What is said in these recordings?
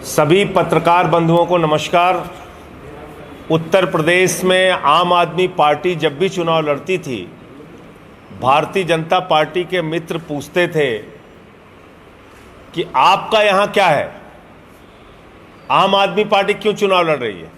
सभी पत्रकार बंधुओं को नमस्कार। उत्तर प्रदेश में आम आदमी पार्टी जब भी चुनाव लड़ती थी, भारतीय जनता पार्टी के मित्र पूछते थे कि आपका यहां क्या है, आम आदमी पार्टी क्यों चुनाव लड़ रही है।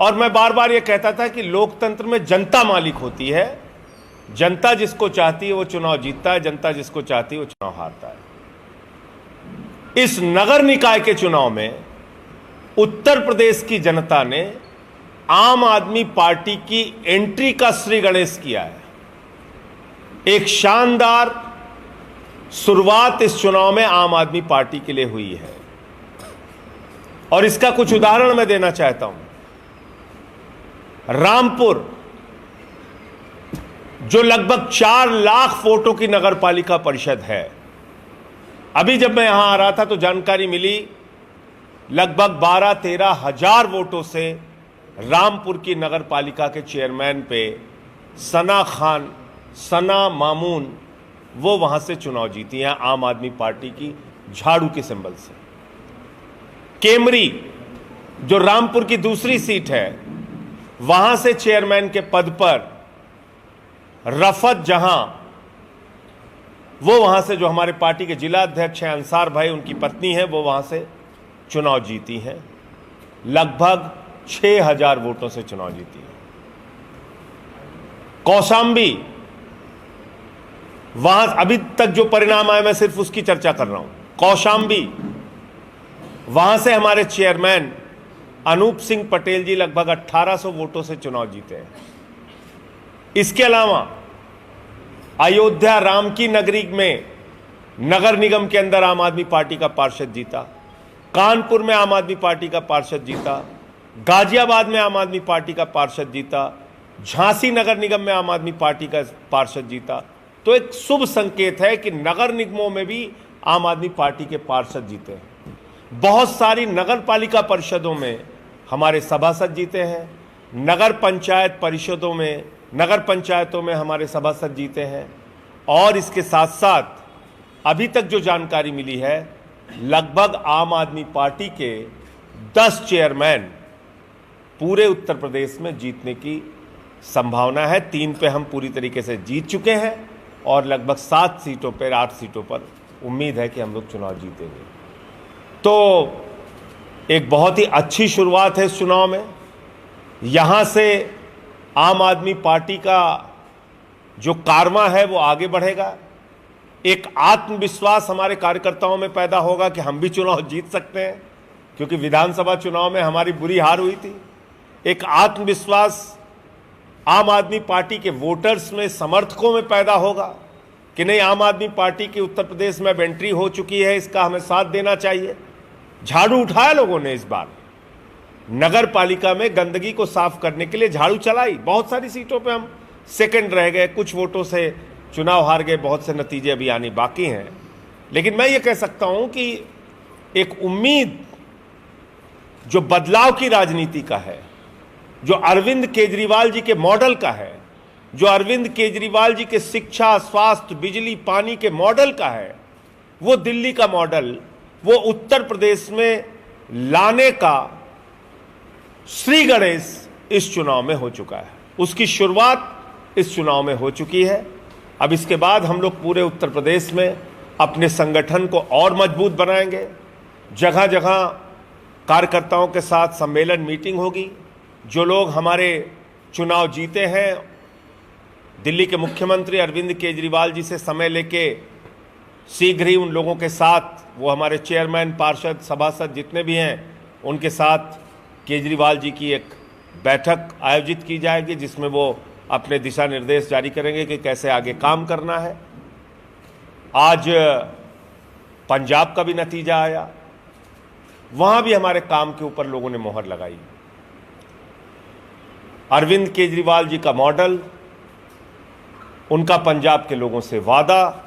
और मैं बार बार यह कहता था कि लोकतंत्र में जनता मालिक होती है, जनता जिसको चाहती है वो चुनाव जीतता है, जनता जिसको चाहती है वो चुनाव हारता है। इस नगर निकाय के चुनाव में उत्तर प्रदेश की जनता ने आम आदमी पार्टी की एंट्री का श्री गणेश किया है। एक शानदार शुरुआत इस चुनाव में आम आदमी पार्टी के लिए हुई है और इसका कुछ उदाहरण मैं देना चाहता हूं। रामपुर, जो लगभग 4 लाख वोटों की नगर पालिका परिषद है, अभी जब मैं यहां आ रहा था तो जानकारी मिली लगभग 12-13 हजार वोटों से रामपुर की नगर पालिका के चेयरमैन पे सना मामून वो वहां से चुनाव जीती हैं आम आदमी पार्टी की झाड़ू के सिंबल से। केमरी, जो रामपुर की दूसरी सीट है, वहां से चेयरमैन के पद पर रफत जहां, वो वहां से, जो हमारे पार्टी के जिला अध्यक्ष हैं अंसार भाई, उनकी पत्नी है, वो वहां से चुनाव जीती हैं। लगभग 6000 वोटों से चुनाव जीती है। कौशाम्बी, वहां अभी तक जो परिणाम आए मैं सिर्फ उसकी चर्चा कर रहा हूं। कौशाम्बी, वहां से हमारे चेयरमैन अनूप सिंह पटेल जी लगभग 1800 वोटों से चुनाव जीते हैं। इसके अलावा अयोध्या राम की नगरी में नगर निगम के अंदर आम आदमी पार्टी का पार्षद जीता, कानपुर में आम आदमी पार्टी का पार्षद जीता, गाजियाबाद में आम आदमी पार्टी का पार्षद जीता, झांसी नगर निगम में आम आदमी पार्टी का पार्षद जीता। तो एक शुभ संकेत है कि नगर निगमों में भी आम आदमी पार्टी के पार्षद जीते हैं। बहुत सारी नगर पालिका परिषदों में हमारे सभासद जीते हैं, नगर पंचायत परिषदों में, नगर पंचायतों में हमारे सभासद जीते हैं। और इसके साथ साथ अभी तक जो जानकारी मिली है, लगभग आम आदमी पार्टी के 10 चेयरमैन पूरे उत्तर प्रदेश में जीतने की संभावना है। 3 पे हम पूरी तरीके से जीत चुके हैं और लगभग 7 सीटों पर, 8 सीटों पर उम्मीद है कि हम लोग चुनाव जीतेंगे। तो एक बहुत ही अच्छी शुरुआत है इस चुनाव में। यहां से आम आदमी पार्टी का जो कारवां है वो आगे बढ़ेगा। एक आत्मविश्वास हमारे कार्यकर्ताओं में पैदा होगा कि हम भी चुनाव जीत सकते हैं, क्योंकि विधानसभा चुनाव में हमारी बुरी हार हुई थी। एक आत्मविश्वास आम आदमी पार्टी के वोटर्स में, समर्थकों में पैदा होगा कि नहीं, आम आदमी पार्टी की उत्तर प्रदेश में अब एंट्री हो चुकी है, इसका हमें साथ देना चाहिए। झाड़ू उठाया लोगों ने इस बार, नगर पालिका में गंदगी को साफ करने के लिए झाड़ू चलाई। बहुत सारी सीटों पे हम सेकंड रह गए, कुछ वोटों से चुनाव हार गए, बहुत से नतीजे अभी आने बाकी हैं। लेकिन मैं ये कह सकता हूं कि एक उम्मीद जो बदलाव की राजनीति का है, जो अरविंद केजरीवाल जी के मॉडल का है, जो अरविंद केजरीवाल जी के शिक्षा, स्वास्थ्य, बिजली, पानी के मॉडल का है, वो दिल्ली का मॉडल वो उत्तर प्रदेश में लाने का श्री गणेश इस चुनाव में हो चुका है। उसकी शुरुआत इस चुनाव में हो चुकी है। अब इसके बाद हम लोग पूरे उत्तर प्रदेश में अपने संगठन को और मजबूत बनाएंगे। जगह जगह कार्यकर्ताओं के साथ सम्मेलन, मीटिंग होगी। जो लोग हमारे चुनाव जीते हैं, दिल्ली के मुख्यमंत्री अरविंद केजरीवाल जी से समय लेके शीघ्र ही उन लोगों के साथ, वो हमारे चेयरमैन, पार्षद, सभासद जितने भी हैं, उनके साथ केजरीवाल जी की एक बैठक आयोजित की जाएगी, जिसमें वो अपने दिशा निर्देश जारी करेंगे कि कैसे आगे काम करना है। आज पंजाब का भी नतीजा आया, वहां भी हमारे काम के ऊपर लोगों ने मोहर लगाई। अरविंद केजरीवाल जी का मॉडल, उनका पंजाब के लोगों से वादा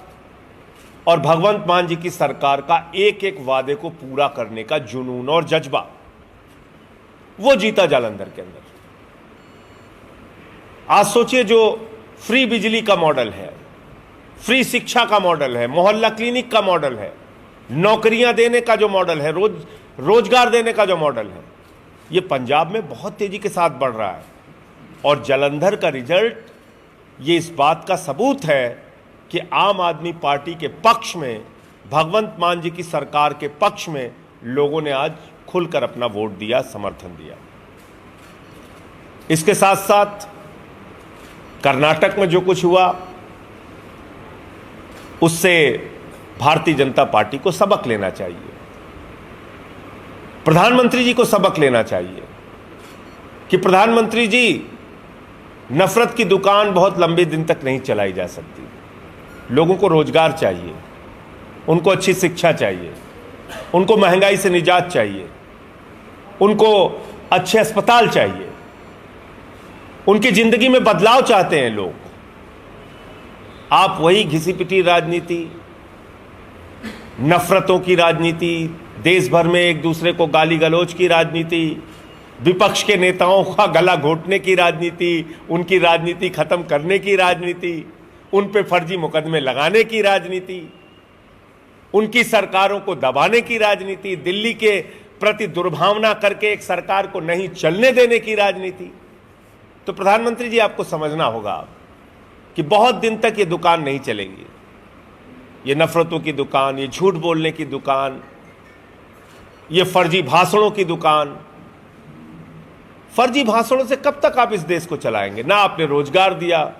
और भगवंत मान जी की सरकार का एक एक वादे को पूरा करने का जुनून और जज्बा, वो जीता जालंधर के अंदर। आज सोचिए, जो फ्री बिजली का मॉडल है, फ्री शिक्षा का मॉडल है, मोहल्ला क्लिनिक का मॉडल है, नौकरियां देने का जो मॉडल है, रोजगार देने का जो मॉडल है, ये पंजाब में बहुत तेजी के साथ बढ़ रहा है। और जालंधर का रिजल्ट ये इस बात का सबूत है कि आम आदमी पार्टी के पक्ष में, भगवंत मान जी की सरकार के पक्ष में लोगों ने आज खुलकर अपना वोट दिया, समर्थन दिया। इसके साथ साथ कर्नाटक में जो कुछ हुआ उससे भारतीय जनता पार्टी को सबक लेना चाहिए, प्रधानमंत्री जी को सबक लेना चाहिए कि प्रधानमंत्री जी, नफरत की दुकान बहुत लंबे दिन तक नहीं चलाई जा सकती। लोगों को रोजगार चाहिए, उनको अच्छी शिक्षा चाहिए, उनको महंगाई से निजात चाहिए, उनको अच्छे अस्पताल चाहिए, उनकी जिंदगी में बदलाव चाहते हैं लोग। आप वही घिसी पिटी राजनीति, नफरतों की राजनीति, देश भर में एक दूसरे को गाली गलौज की राजनीति, विपक्ष के नेताओं का गला घोटने की राजनीति, उनकी राजनीति खत्म करने की राजनीति, उन पे फर्जी मुकदमे लगाने की राजनीति, उनकी सरकारों को दबाने की राजनीति, दिल्ली के प्रति दुर्भावना करके एक सरकार को नहीं चलने देने की राजनीति। तो प्रधानमंत्री जी, आपको समझना होगा कि बहुत दिन तक ये दुकान नहीं चलेगी। ये नफरतों की दुकान, ये झूठ बोलने की दुकान, ये फर्जी भाषणों की दुकान। फर्जी भाषणों से कब तक आप इस देश को चलाएंगे? ना आपने रोजगार दिया,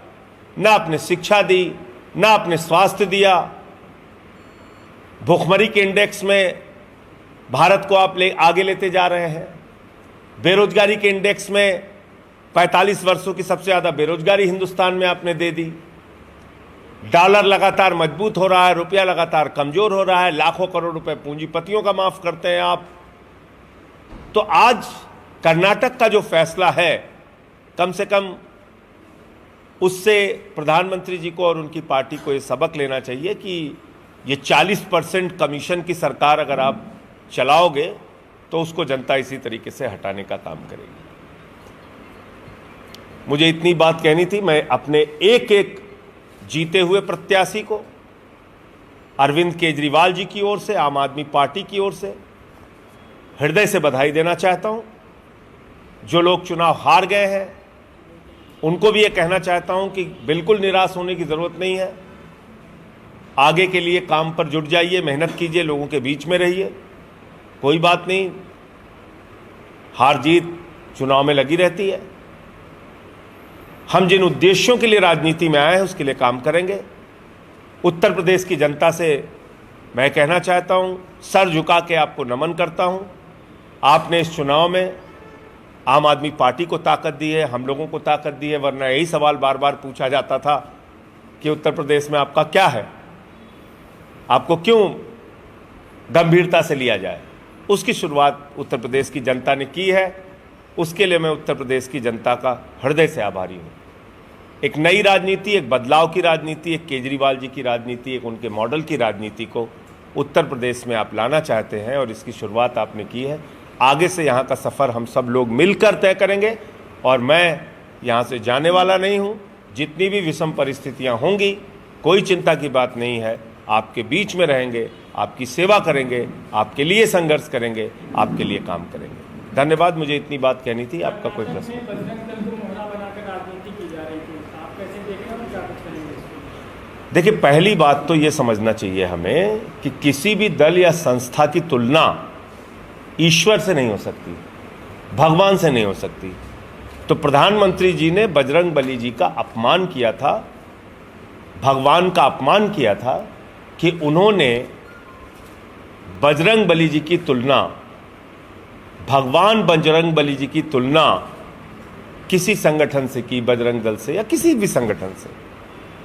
ना आपने शिक्षा दी, ना आपने स्वास्थ्य दिया। भुखमरी के इंडेक्स में भारत को आप आगे लेते जा रहे हैं। बेरोजगारी के इंडेक्स में 45 वर्षों की सबसे ज्यादा बेरोजगारी हिंदुस्तान में आपने दे दी। डॉलर लगातार मजबूत हो रहा है, रुपया लगातार कमजोर हो रहा है, लाखों करोड़ रुपए पूंजीपतियों का माफ करते हैं आप। तो आज कर्नाटक का जो फैसला है, कम से कम उससे प्रधानमंत्री जी को और उनकी पार्टी को ये सबक लेना चाहिए कि ये 40% कमीशन की सरकार अगर आप चलाओगे तो उसको जनता इसी तरीके से हटाने का काम करेगी। मुझे इतनी बात कहनी थी। मैं अपने एक एक जीते हुए प्रत्याशी को अरविंद केजरीवाल जी की ओर से, आम आदमी पार्टी की ओर से हृदय से बधाई देना चाहता हूं। जो लोग चुनाव हार गए हैं उनको भी ये कहना चाहता हूं कि बिल्कुल निराश होने की जरूरत नहीं है। आगे के लिए काम पर जुट जाइए, मेहनत कीजिए, लोगों के बीच में रहिए। कोई बात नहीं, हार जीत चुनाव में लगी रहती है। हम जिन उद्देश्यों के लिए राजनीति में आए हैं उसके लिए काम करेंगे। उत्तर प्रदेश की जनता से मैं कहना चाहता हूं, सर झुका के आपको नमन करता हूं। आपने इस चुनाव में आम आदमी पार्टी को ताकत दी है, हम लोगों को ताकत दी है। वरना यही सवाल बार बार पूछा जाता था कि उत्तर प्रदेश में आपका क्या है, आपको क्यों गंभीरता से लिया जाए। उसकी शुरुआत उत्तर प्रदेश की जनता ने की है। उसके लिए मैं उत्तर प्रदेश की जनता का हृदय से आभारी हूं। एक नई राजनीति, एक बदलाव की राजनीति, एक केजरीवाल जी की राजनीति, एक उनके मॉडल की राजनीति को उत्तर प्रदेश में आप लाना चाहते हैं और इसकी शुरुआत आपने की है। आगे से यहाँ का सफ़र हम सब लोग मिलकर तय करेंगे और मैं यहाँ से जाने वाला नहीं हूँ। जितनी भी विषम परिस्थितियाँ होंगी, कोई चिंता की बात नहीं है। आपके बीच में रहेंगे, आपकी सेवा करेंगे, आपके लिए संघर्ष करेंगे, आपके लिए काम करेंगे। धन्यवाद। मुझे इतनी बात कहनी थी। आपका कोई प्रश्न? देखिए, पहली बात तो ये समझना चाहिए हमें कि किसी भी दल या संस्था की तुलना ईश्वर से नहीं हो सकती, भगवान से नहीं हो सकती। तो प्रधानमंत्री जी ने बजरंगबली जी का अपमान किया था, भगवान का अपमान किया था कि उन्होंने बजरंगबली जी की तुलना, भगवान बजरंगबली जी की तुलना किसी संगठन से की, बजरंग दल से या किसी भी संगठन से।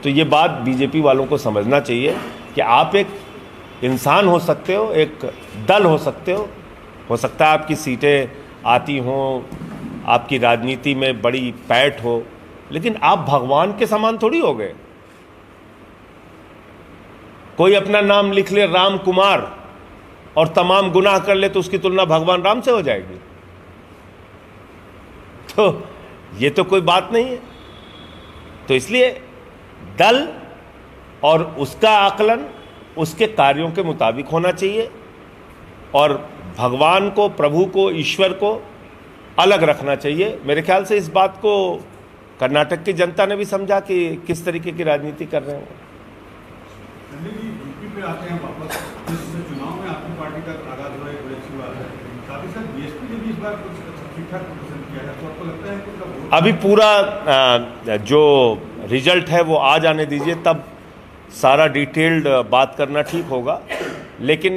तो ये बात बीजेपी वालों को समझना चाहिए कि आप एक इंसान हो सकते हो, एक दल हो सकते हो सकता है आपकी सीटें आती हों, आपकी राजनीति में बड़ी पैठ हो, लेकिन आप भगवान के समान थोड़ी हो गए। कोई अपना नाम लिख ले राम कुमार और तमाम गुनाह कर ले तो उसकी तुलना भगवान राम से हो जाएगी? तो ये तो कोई बात नहीं है। तो इसलिए दल और उसका आकलन, उसके कार्यों के मुताबिक होना चाहिए और भगवान को, प्रभु को, ईश्वर को अलग रखना चाहिए। मेरे ख्याल से इस बात को कर्नाटक की जनता ने भी समझा कि किस तरीके की राजनीति कर रहे हैं। यूपी पे आते हैं वापस, इस चुनाव में आपकी पार्टी का आगाज हुआ है, बड़ी अच्छी बात है। साथ ही साथ बीएसपी ने भी इस बार कुछ ठीक ठाक प्रदर्शन किया है, तो आपको लगता है कि अभी पूरा जो रिजल्ट है वो आ जाने दीजिए, तब सारा डिटेल्ड बात करना ठीक होगा। लेकिन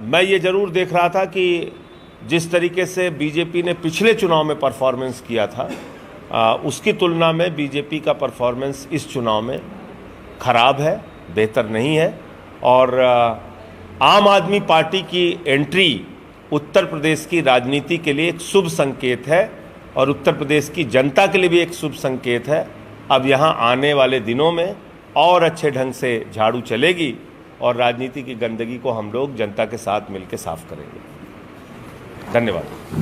मैं ये ज़रूर देख रहा था कि जिस तरीके से बीजेपी ने पिछले चुनाव में परफॉर्मेंस किया था, उसकी तुलना में बीजेपी का परफॉर्मेंस इस चुनाव में खराब है, बेहतर नहीं है। और आम आदमी पार्टी की एंट्री उत्तर प्रदेश की राजनीति के लिए एक शुभ संकेत है और उत्तर प्रदेश की जनता के लिए भी एक शुभ संकेत है। अब यहाँ आने वाले दिनों में और अच्छे ढंग से झाड़ू चलेगी और राजनीति की गंदगी को हम लोग जनता के साथ मिलकर साफ करेंगे। धन्यवाद।